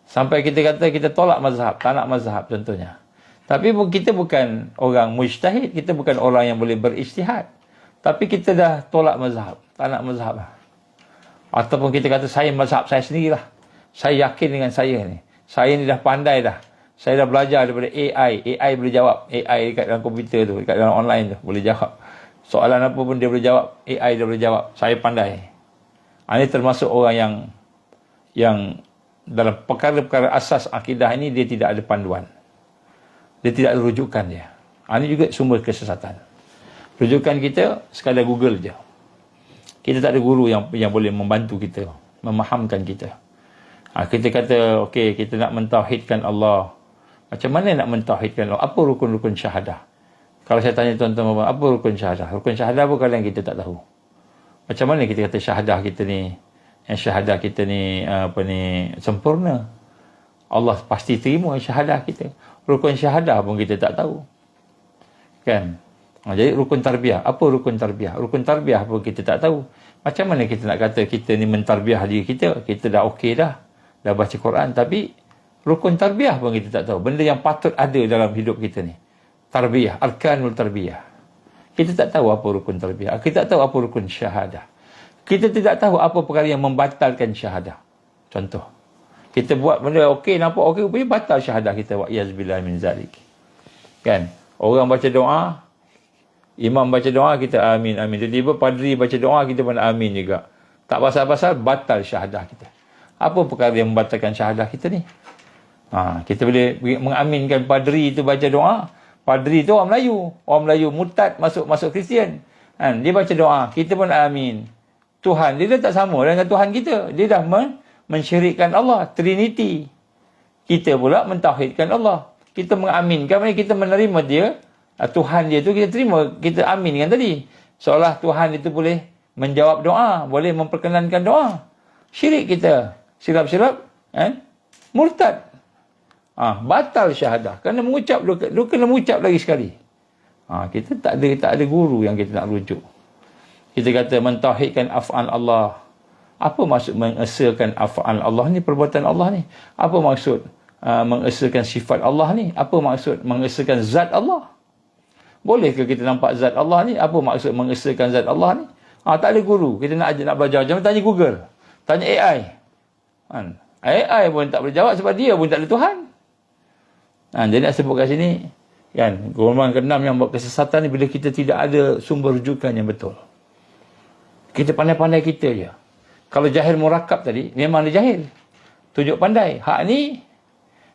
Sampai kita kata kita tolak mazhab, tak nak mazhab contohnya. Tapi kita bukan orang mujtahid, kita bukan orang yang boleh berijtihad. Tapi kita dah tolak mazhab, tak nak mazhab lah. Ataupun kita kata saya mazhab saya sendirilah. Saya yakin dengan saya ni. Saya ni dah pandai dah. Saya dah belajar daripada AI. AI boleh jawab. AI dekat dalam komputer tu, dekat dalam online tu, boleh jawab. Soalan apa pun dia boleh jawab. AI dia boleh jawab. Saya pandai. Ini termasuk orang yang dalam perkara-perkara asas akidah ini, dia tidak ada panduan. Dia tidak ada rujukan dia. Ini juga sumber kesesatan. Rujukan kita sekadar Google je. Kita tak ada guru yang boleh membantu kita, memahamkan kita. Kita kata, okey, kita nak mentauhidkan Allah. Macam mana nak mentauhidkan Allah? Apa rukun-rukun syahadah? Kalau saya tanya tuan-tuan, apa rukun syahadah? Rukun syahadah apa kalian kita tak tahu? Macam mana kita kata syahadah kita ni, sempurna? Allah pasti terima syahadah kita. Rukun syahadah pun kita tak tahu. Kan? Jadi rukun tarbiyah. Apa rukun tarbiyah? Rukun tarbiyah pun kita tak tahu. Macam mana kita nak kata kita ni mentarbiyah diri kita? Kita dah okey dah baca Quran, tapi rukun tarbiyah pun kita tak tahu. Benda yang patut ada dalam hidup kita ni. Tarbiyah, arkanul tarbiyah. Kita tak tahu apa rukun tarbiyah. Kita tak tahu apa rukun syahadah. Kita tidak tahu apa perkara yang membatalkan syahadah. Contoh, kita buat benda okey, nampak okey, rupanya batal syahadah kita. Wa yazbillah min zalik. Kan? Orang baca doa, imam baca doa, kita amin, amin. Tiba-tiba padri baca doa, kita pun amin juga. Tak pasal-pasal, batal syahadah kita. Apa perkara yang membatalkan syahadah kita ni? Kita boleh mengaminkan padri itu baca doa. Padri itu orang Melayu. Orang Melayu murtad masuk Kristian. Dia baca doa, kita pun amin. Tuhan dia dah tak sama dengan Tuhan kita. Dia dah mensyirikkan Allah, Trinity. Kita pula mentauhidkan Allah. Kita mengaminkan, kita menerima dia, Tuhan dia tu kita terima, kita aminkan tadi. Seolah Tuhan itu boleh menjawab doa, boleh memperkenankan doa. Syirik kita. Silap-silap, murtad. Batal syahadah. Kerana mengucap, lu kena mengucap lagi sekali. Kita tak ada guru yang kita nak rujuk. Kita kata mentauhidkan af'al Allah. Apa maksud mengesahkan af'al Allah ni, perbuatan Allah ni? Apa maksud mengesahkan sifat Allah ni? Apa maksud mengesahkan zat Allah? Bolehkah kita nampak zat Allah ni? Apa maksud mengesahkan zat Allah ni? Tak ada guru. Kita nak belajar. Jangan tanya Google. Tanya AI. AI pun tak boleh jawab sebab dia pun tak ada Tuhan. Jadi nak sebut kat sini, Kan? Golongan keenam yang buat kesesatan ni bila kita tidak ada sumber rujukan yang betul. Kita pandai-pandai kita je. Kalau jahil murakab tadi, memang dia jahil. Tunjuk pandai. Hak ni,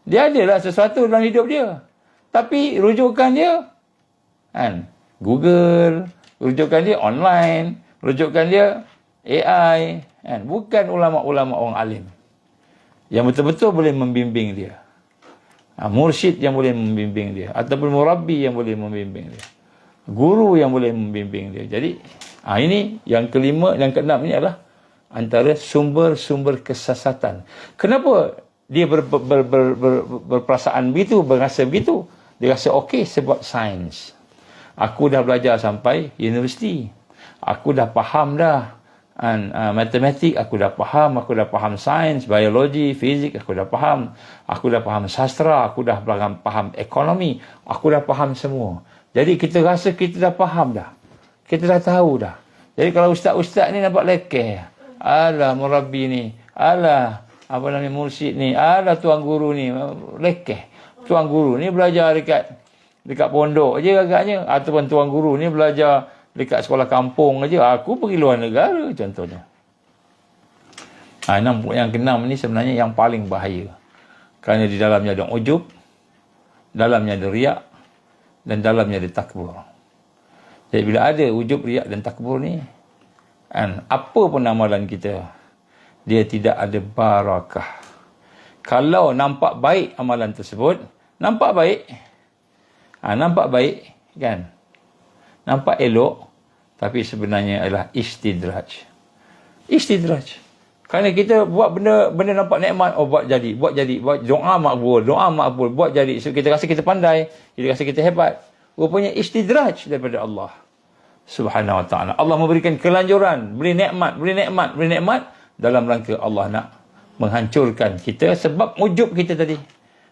dia adalah sesuatu dalam hidup dia. Tapi rujukan dia, kan? Google, rujukan dia online, rujukan dia AI, kan? Bukan ulama-ulama orang alim. Yang betul-betul boleh membimbing dia. Mursyid yang boleh membimbing dia. Ataupun murabbi yang boleh membimbing dia. Guru yang boleh membimbing dia. Jadi, ini yang kelima, yang keenam ini adalah antara sumber-sumber kesesatan. Kenapa dia berperasaan begitu, berasa begitu? Dia rasa okey sebab sains. Aku dah belajar sampai universiti. Aku dah faham dah matematik, aku dah faham sains, biologi, fizik, aku dah faham sastra, aku dah faham ekonomi, aku dah faham semua. Jadi kita rasa kita dah faham dah. Kita dah tahu dah. Jadi kalau ustaz-ustaz ni nampak lekeh. Alah murabbi ni, alah apa namanya mursyid ni, alah tuan guru ni lekeh. Tuan guru ni belajar dekat pondok je agaknya, ataupun tuan guru ni belajar dekat sekolah kampung aja. Aku pergi luar negara contohnya. Yang keenam ni sebenarnya yang paling bahaya. Kerana di dalamnya ada ujub, dalamnya ada riak, dan dalamnya ada takbur. Jadi bila ada ujub, riak dan takbur ni, apa pun amalan kita, dia tidak ada barakah. Kalau nampak baik amalan tersebut, nampak baik kan, nampak elok, tapi sebenarnya adalah istidraj. Kerana kita buat benda nampak nikmat, buat jadi, buat doa makbul, buat jadi. So kita rasa kita pandai, kita rasa kita hebat. Rupanya istidraj daripada Allah Subhanahu wa ta'ala. Allah memberikan kelanjuran, beri nikmat dalam rangka Allah nak menghancurkan kita sebab ujub kita tadi.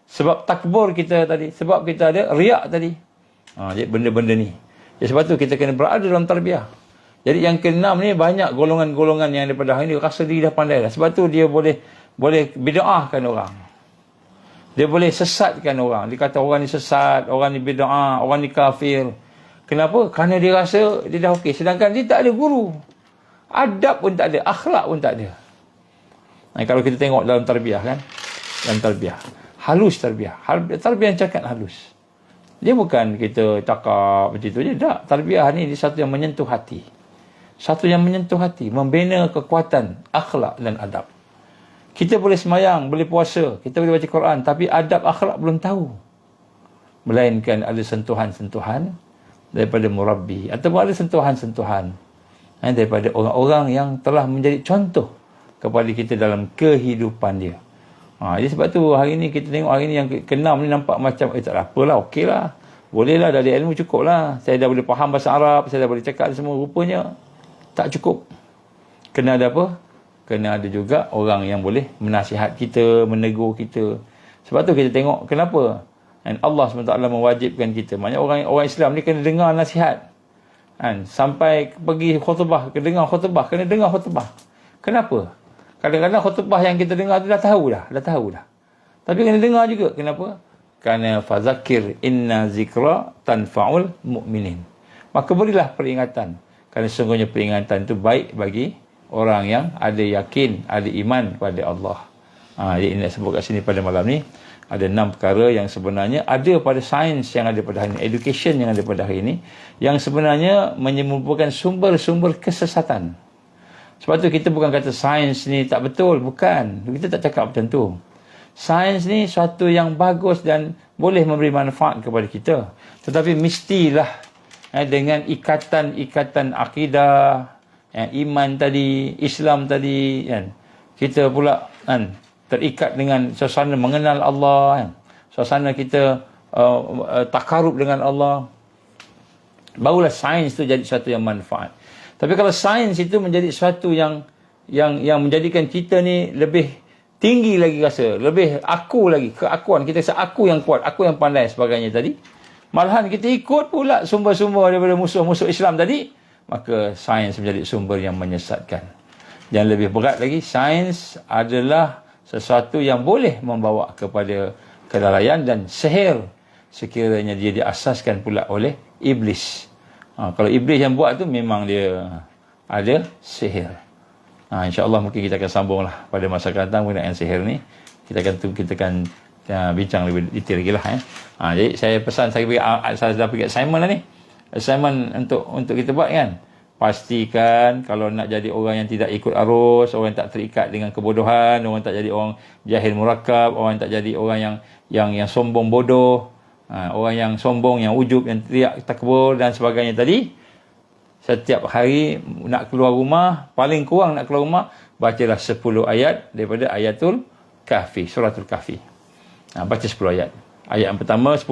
Sebab takbur kita tadi, sebab kita ada riak tadi. Jadi benda-benda ni. Jadi sebab tu kita kena berada dalam tarbiyah. Jadi yang keenam ni banyak golongan-golongan yang daripada hari ni rasa diri dah pandai dah. Sebab tu dia boleh bid'ahkan orang. Dia boleh sesatkan orang. Dia kata orang ni sesat, orang ni bid'ah, orang ni kafir. Kenapa? Kerana dia rasa dia dah okey. Sedangkan dia tak ada guru. Adab pun tak ada, akhlak pun tak ada. Kalau kita tengok dalam tarbiyah kan, dalam tarbiyah, halus tarbiyah yang cakap halus. Dia bukan kita cakap macam tu je. Tak. Tarbiyah ni dia satu yang menyentuh hati. Satu yang menyentuh hati. Membina kekuatan akhlak dan adab. Kita boleh semayang, boleh puasa, kita boleh baca Quran. Tapi adab akhlak belum tahu. Melainkan ada sentuhan-sentuhan daripada murabbi. Ataupun ada sentuhan-sentuhan daripada orang-orang yang telah menjadi contoh kepada kita dalam kehidupan dia. Jadi sebab tu hari ni kita tengok hari ni yang keenam ni nampak macam tak apalah, okey lah. Boleh lah, dari ilmu cukup lah. Saya dah boleh faham bahasa Arab, saya dah boleh cakap semua. Rupanya tak cukup. Kena ada apa? Kena ada juga orang yang boleh menasihat kita, menegur kita. Sebab tu kita tengok kenapa Allah SWT mewajibkan kita. Maknanya orang Islam ni kena dengar nasihat. Sampai pergi khutbah, kena dengar khutbah. Kenapa? Kadang-kadang khutbah yang kita dengar tu dah tahu dah. Tapi kena dengar juga. Kenapa? Kerana fazakir inna zikra tanfa'ul mu'minin. Maka berilah peringatan. Kerana sungguhnya peringatan itu baik bagi orang yang ada yakin, ada iman kepada Allah. Jadi ini nak sebut kat sini pada malam ni. Ada 6 perkara yang sebenarnya ada pada sains yang ada pada hari ini, education yang ada pada hari ini, yang sebenarnya merupakan sumber-sumber kesesatan. Sebab tu kita bukan kata sains ni tak betul. Bukan. Kita tak cakap macam tu. Sains ni suatu yang bagus dan boleh memberi manfaat kepada kita. Tetapi mestilah dengan ikatan akidah, iman tadi, Islam tadi, kan, kita pula terikat dengan suasana mengenal Allah, suasana kita takarub dengan Allah. Barulah sains tu jadi suatu yang manfaat. Tapi kalau sains itu menjadi sesuatu yang menjadikan kita ni lebih tinggi lagi rasa, lebih aku lagi, keakuan, kita rasa aku yang kuat, aku yang pandai sebagainya tadi, malahan kita ikut pula sumber-sumber daripada musuh-musuh Islam tadi, maka sains menjadi sumber yang menyesatkan. Dan lebih berat lagi, sains adalah sesuatu yang boleh membawa kepada kelalaian dan sihir. sekiranya dia diasaskan pula oleh iblis. Kalau iblis yang buat tu memang dia ada sihir. InsyaAllah mungkin kita akan sambung lah pada masa akan datang mengenai sihir ni. Kita akan bincang lebih detail lagi lah. Jadi saya pesan, saya dah bagi assignment lah ni. Assignment untuk kita buat kan. Pastikan kalau nak jadi orang yang tidak ikut arus, orang yang tak terikat dengan kebodohan, orang tak jadi orang jahil murakab, orang tak jadi orang yang sombong bodoh, orang yang sombong, yang ujub, yang teriak takbur dan sebagainya tadi. Setiap hari nak keluar rumah, paling kurang nak keluar rumah, bacalah 10 ayat daripada ayatul kahfi, suratul kahfi. Baca 10 ayat. Ayat yang pertama 10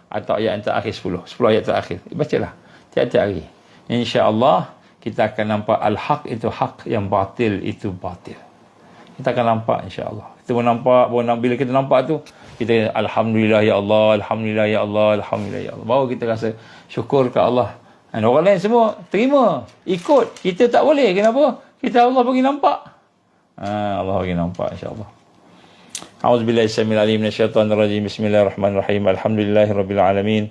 atau ayat yang terakhir 10. 10 ayat terakhir. Bacalah tiap-tiap hari. InsyaAllah kita akan nampak al-haq itu haq, yang batil itu batil. Kita akan nampak insyaAllah. Kita pun nampak, bila kita nampak tu, kita alhamdulillah ya Allah, alhamdulillah ya Allah, alhamdulillah ya Allah. Baru kita rasa syukur ke Allah. Dan orang lain semua terima, ikut. Kita tak boleh. Kenapa? Kita Allah bagi nampak. Allah bagi nampak insyaAllah. A'udzubillahi samil alim minasyaitonir rajim. Bismillahirrahmanirrahim. Alhamdulillahirabbil alamin.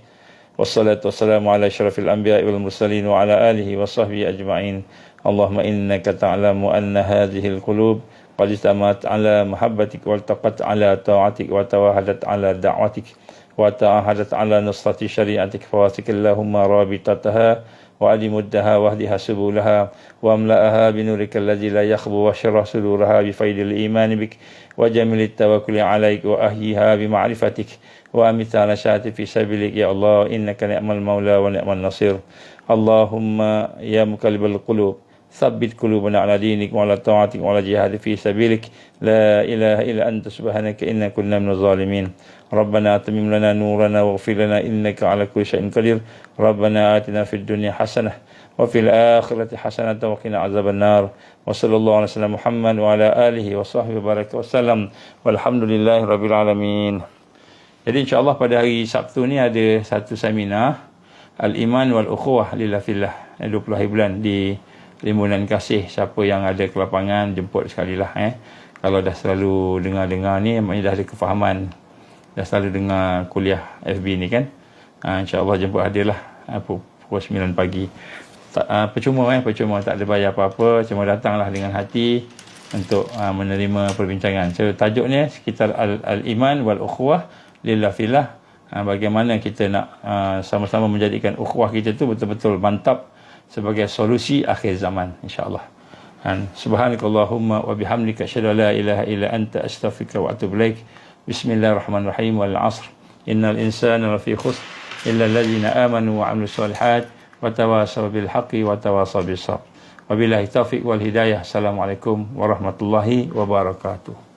Wassalatu wassalamu ala asyrafil anbiya'i wal mursalin wa ala alihi wa sahbihi ajma'in. Allahumma innaka ta'lamu anna hadhil qulub qad istamat ala mahabbatik wa altaqat ala ta'atik wa tawahadat ala da'watik wa ta'ahadat ala nusrati syari'atik fawatik Allahumma rabitataha wa adimuddaha wahdiha subulaha wa amla'aha binurika alladhi la yakhbu wa syarah suduraha bifaidil iman bik wa jamilit tawakkuli alaik wa ahyiha bima'rifatik wa amita nasyati fi sabilik ya Allah innaka ni'mal maula wa ni'mal nasir. Allahumma ya muqallibal qulub tsabbit qulubana ala dinik wa ala ta'atik wa ala jihad fi sabilik la ilaha illa anta subhanaka inna kunna minaz zalimin. Rabbana atimim lana nurana waghfir lana innaka ala kulli syai'in qadir. Rabbana atina fid dunya hasanah wa fil akhirati hasanah wa qina azaban nar. Wa sallallahu alaihi wasallam Muhammad wa ala alihi wa sahbihi baraka wasallam walhamdulillahi rabbil alamin. Jadi insyaAllah pada hari Sabtu ni ada satu seminar Al-Iman wal-Ukhuwah Lillah Fillah 20 hari bulan di Limbunan Kasih. Siapa yang ada ke lapangan jemput sekali lah. Kalau dah selalu dengar-dengar ni maknanya dah ada kefahaman, dah selalu dengar kuliah FB ni kan. InsyaAllah jemput hadirlah pukul 9 pagi. Percuma tak ada bayar apa-apa, cuma datanglah dengan hati untuk menerima perbincangan. So tajuknya sekitar Al-Iman wal-Ukhuwah Lillah Fillah. Bagaimana kita nak sama-sama menjadikan ukhuwah kita tu betul-betul mantap sebagai solusi akhir zaman insya-Allah. Subhanakallahumma wa bihamdika asyhadu an la ilaha illa anta astaghfiruka wa atubu ilaik. Bismillahirrahmanirrahim. Wal 'asr innal insana lafi khusr illa allazina amanu wa 'amilus solihat wa tawasaw bil haqqi wa tawasaw bis sabr. Wabillahi taufiq wal hidayah. Assalamualaikum warahmatullahi wabarakatuh.